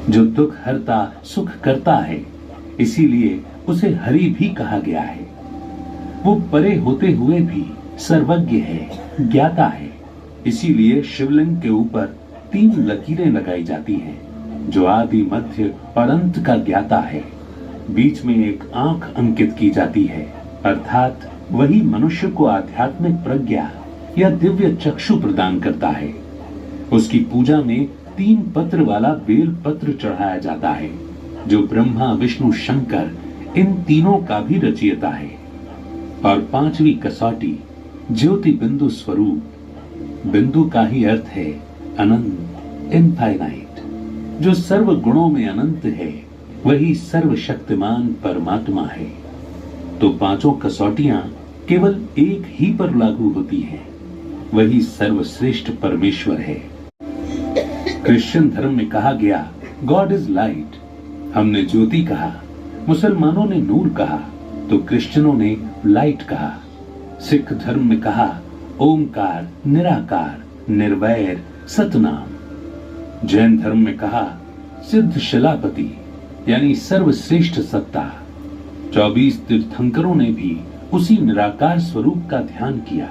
जो दुख हरता सुख करता है, इसीलिए उसे हरि भी कहा गया है। वो परे होते हुए भी सर्वज्ञ है, ज्ञाता है। इसीलिए शिवलिंग के ऊपर 3 लकीरें लगाई जाती हैं, जो आदि मध्य और अंत का ज्ञाता है। बीच में एक आंख अंकित की जाती है, अर्थात वही मनुष्य को आध्यात्मिक प्रज्ञा या दिव्य चक्षु प्रदान करता है। उसकी पूजा में 3 पत्र वाला बेल पत्र चढ़ाया जाता है, जो ब्रह्मा विष्णु शंकर इन तीनों का भी रचयिता है। और 5वीं कसौटी ज्योति बिंदु स्वरूप। बिंदु का ही अर्थ है अनंत, इनफाइनाइट। जो सर्व गुणों में अनंत है, वही सर्वशक्तिमान परमात्मा है। तो 5 कसौटियां केवल एक ही पर लागू होती हैं, वही सर्वश्रेष्ठ परमेश्वर है। क्रिश्चियन धर्म में कहा गया गॉड इज लाइट, हमने ज्योति कहा। मुसलमानों ने नूर कहा, तो क्रिश्चियनों ने लाइट कहा। सिख धर्म में कहा ओमकार, निराकार, निर्वैर, सतनाम। जैन धर्म में कहा सिद्ध शिलापति, यानी सर्वश्रेष्ठ सत्ता। 24 तीर्थंकरों ने भी उसी निराकार स्वरूप का ध्यान किया।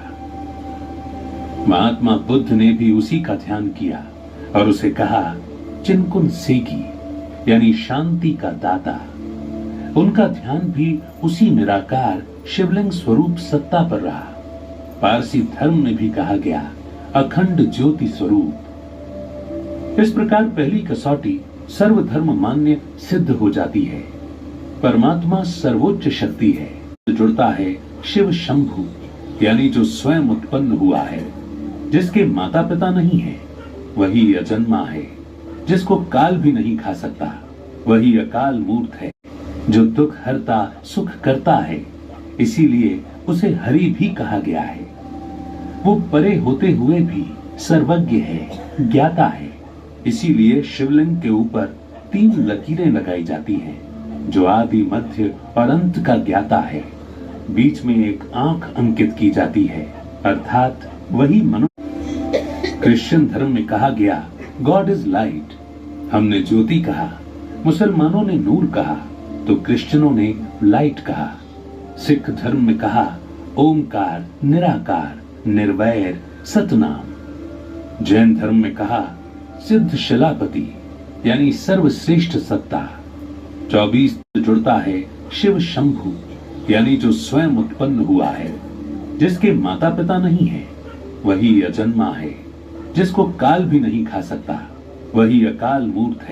महात्मा बुद्ध ने भी उसी का ध्यान किया और उसे कहा चिनकुन सेगी, यानी शांति का दाता। उनका ध्यान भी उसी निराकार शिवलिंग स्वरूप सत्ता पर रहा। पारसी धर्म में भी कहा गया अखंड ज्योति स्वरूप। इस प्रकार पहली कसौटी सर्वधर्म मान्य सिद्ध हो जाती है। परमात्मा सर्वोच्च शक्ति है। जुड़ता है शिव शंभु, यानी जो स्वयं उत्पन्न हुआ है, जिसके माता पिता नहीं है। वही अजन्मा है, जिसको काल भी नहीं खा सकता। वही अकाल मूर्त है, जो दुख हरता सुख करता है, इसीलिए उसे हरि भी कहा गया है। वो परे होते हुए भी सर्वज्ञ है, ज्ञाता है। इसीलिए शिवलिंग के ऊपर 3 लकीरें लगाई जाती हैं, जो आदि मध्य और अंत का ज्ञाता है। बीच में एक आंख अंकित की जाती है, अर्थात वही मनुष्य। क्रिश्चियन धर्म में कहा गया गॉड इज लाइट, हमने ज्योति कहा। मुसलमानों ने नूर कहा, तो क्रिश्चियनों ने लाइट कहा। सिख धर्म में कहा ओमकार, निराकार, निर्वैर, सतनाम। जैन धर्म में कहा सिद्ध शिलापति, यानी सर्वश्रेष्ठ सत्ता। 24 जुड़ता है शिव शंभु, यानी जो स्वयं उत्पन्न हुआ है, जिसके माता पिता नहीं है। वही अजन्मा है, जिसको काल भी नहीं खा सकता। वही अकाल मूर्त है।